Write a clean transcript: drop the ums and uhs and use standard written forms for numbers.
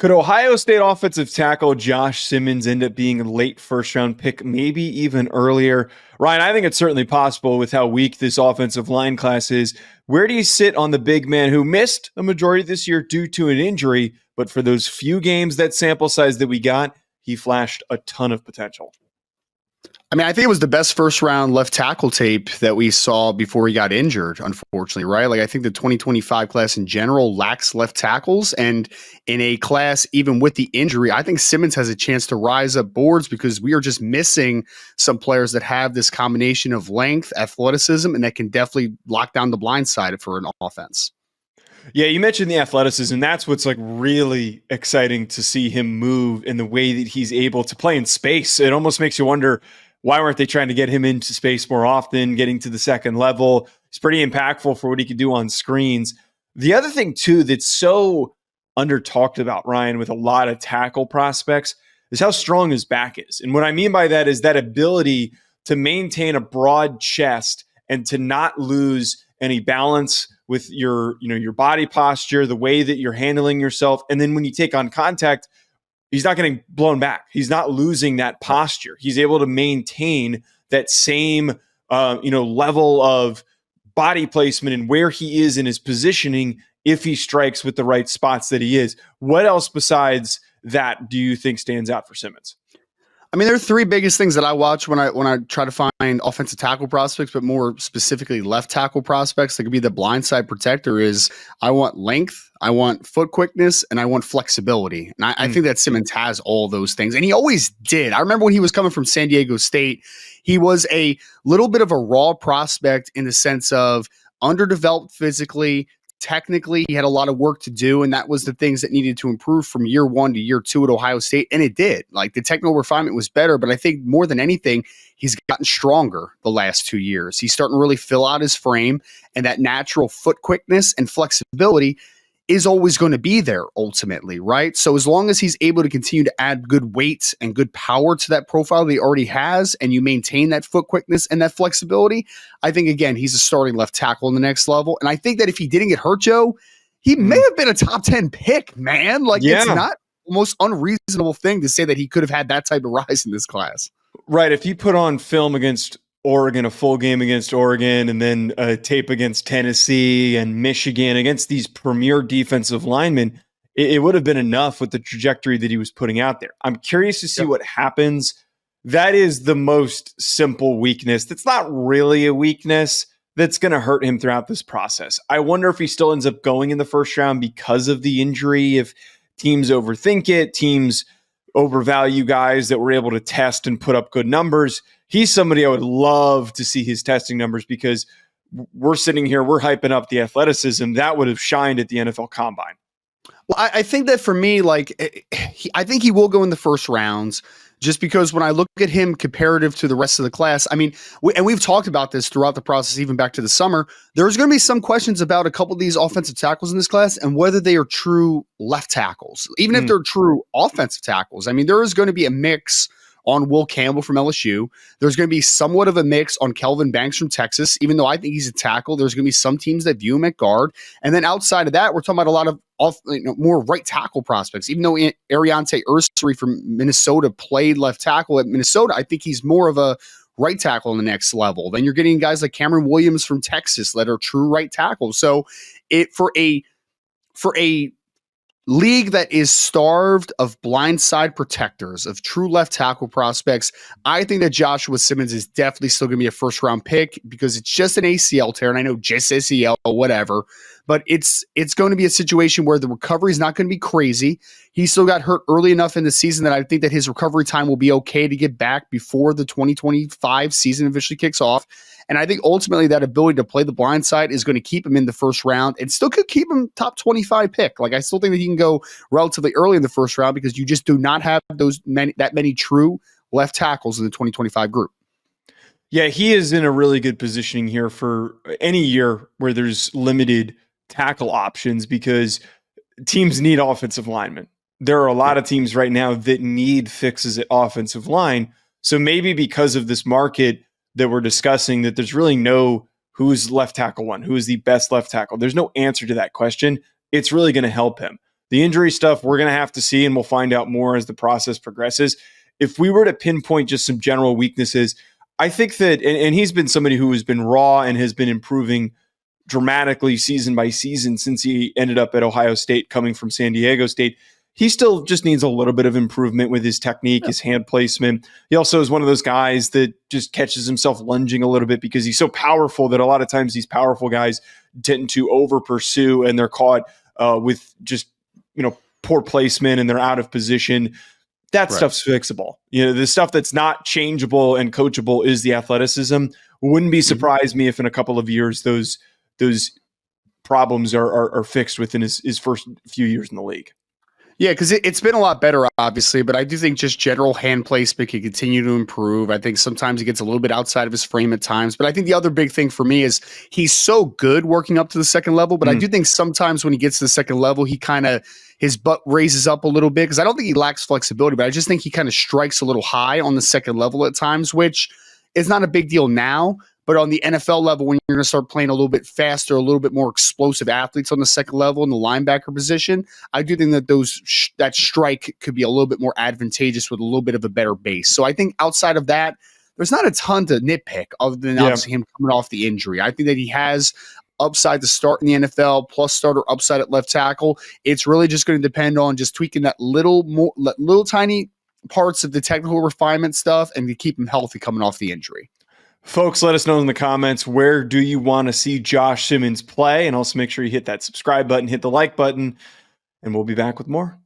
Could Ohio State offensive tackle Josh Simmons end up being a late first-round pick, maybe even earlier? Ryan, I think it's certainly possible with how weak this offensive line class is. Where do you sit on the big man who missed a majority this year due to an injury, but for those few games, that sample size that we got, he flashed a ton of potential? I mean, I think it was the best first round left tackle tape that we saw before he got injured, unfortunately, right? Like, I think the 2025 class in general lacks left tackles. And in a class, even with the injury, I think Simmons has a chance to rise up boards because we are just missing some players that have this combination of length, athleticism, and that can definitely lock down the blind side for an offense. Yeah, you mentioned the athleticism. That's what's like really exciting to see him move in the way that he's able to play in space. It almost makes you wonder, why weren't they trying to get him into space more often, getting to the second level? He's pretty impactful for what he can do on screens. The other thing, too, that's so under talked about, Ryan, with a lot of tackle prospects is how strong his back is. And what I mean by that is that ability to maintain a broad chest and to not lose any balance with your body posture, the way that you're handling yourself. And then when you take on contact, he's not getting blown back. He's not losing that posture. He's able to maintain that same, level of body placement and where he is in his positioning if he strikes with the right spots that he is. What else besides that do you think stands out for Simmons? I mean, there are three biggest things that I watch when I try to find offensive tackle prospects, but more specifically left tackle prospects that could be the blindside protector. Is I want length, I want foot quickness, and I want flexibility. And I think that Simmons has all those things, and he always did. I remember when he was coming from San Diego State, he was a little bit of a raw prospect in the sense of underdeveloped physically. Technically, he had a lot of work to do, and that was the things that needed to improve from year one to year two at Ohio State, and it did. Like, the technical refinement was better, but I think more than anything, he's gotten stronger the last 2 years. He's starting to really fill out his frame, and that natural foot quickness and flexibility is always going to be there ultimately, right? So as long as he's able to continue to add good weight and good power to that profile that he already has, and you maintain that foot quickness and that flexibility, I think, again, he's a starting left tackle in the next level. And I think that if he didn't get hurt, Joe, he may have been a top 10 pick, man. Like, It's not the most unreasonable thing to say that he could have had that type of rise in this class. Right. If he put on film against Oregon, a full game against Oregon, and then a tape against Tennessee and Michigan against these premier defensive linemen, it would have been enough with the trajectory that he was putting out there. I'm curious to see what happens. That is the most simple weakness. That's not really a weakness that's going to hurt him throughout this process. I wonder if he still ends up going in the first round because of the injury, if teams overthink it, teams overvalue guys that were able to test and put up good numbers. He's somebody I would love to see his testing numbers, because we're sitting here, we're hyping up the athleticism that would have shined at the NFL Combine. Well, I think that for me, I think he will go in the first rounds, just because when I look at him comparative to the rest of the class, I mean, we've talked about this throughout the process, even back to the summer, there's going to be some questions about a couple of these offensive tackles in this class and whether they are true left tackles, even if they're true offensive tackles. I mean, there is going to be a mix on Will Campbell from LSU. There's going to be somewhat of a mix on Kelvin Banks from Texas, even though I think he's a tackle. There's going to be some teams that view him at guard. And then outside of that, we're talking about a lot of more right tackle prospects. Even though Ariante Ursary from Minnesota played left tackle at Minnesota, I think he's more of a right tackle on the next level. Then you're getting guys like Cameron Williams from Texas that are true right tackles. So for a league that is starved of blindside protectors, of true left tackle prospects, I think that Joshua Simmons is definitely still going to be a first round pick, because it's just an ACL tear. And I know just ACL, whatever, but it's going to be a situation where the recovery is not going to be crazy. He still got hurt early enough in the season that I think that his recovery time will be okay to get back before the 2025 season officially kicks off. And I think ultimately that ability to play the blind side is going to keep him in the first round, and still could keep him top 25 pick. Like, I still think that he can go relatively early in the first round, because you just do not have that many true left tackles in the 2025 group. Yeah, he is in a really good positioning here for any year where there's limited tackle options, because teams need offensive linemen. There are a lot of teams right now that need fixes at offensive line. So maybe because of this market that we're discussing, that there's really no who's left tackle one, who is the best left tackle. There's no answer to that question. It's really going to help him. The injury stuff, we're going to have to see, and we'll find out more as the process progresses. If we were to pinpoint just some general weaknesses, I think that, and he's been somebody who has been raw and has been improving dramatically season by season since he ended up at Ohio State coming from San Diego State. He still just needs a little bit of improvement with his technique, his hand placement. He also is one of those guys that just catches himself lunging a little bit because he's so powerful that a lot of times these powerful guys tend to over pursue and they're caught with just, poor placement and they're out of position. That stuff's fixable. The stuff that's not changeable and coachable is the athleticism. Wouldn't be surprised me if in a couple of years those problems are fixed within his first few years in the league. Yeah, because it's been a lot better, obviously, but I do think just general hand placement can continue to improve. I think sometimes he gets a little bit outside of his frame at times, but I think the other big thing for me is he's so good working up to the second level, but I do think sometimes when he gets to the second level, his butt raises up a little bit, because I don't think he lacks flexibility, but I just think he kind of strikes a little high on the second level at times, which is not a big deal now. But on the NFL level, when you're going to start playing a little bit faster, a little bit more explosive athletes on the second level in the linebacker position, I do think that that strike could be a little bit more advantageous with a little bit of a better base. So I think outside of that, there's not a ton to nitpick other than obviously him coming off the injury. I think that he has upside to start in the NFL, plus starter upside at left tackle. It's really just going to depend on just tweaking that little tiny parts of the technical refinement stuff and to keep him healthy coming off the injury. Folks, let us know in the comments, where do you want to see Josh Simmons play? And also make sure you hit that subscribe button, hit the like button, and we'll be back with more.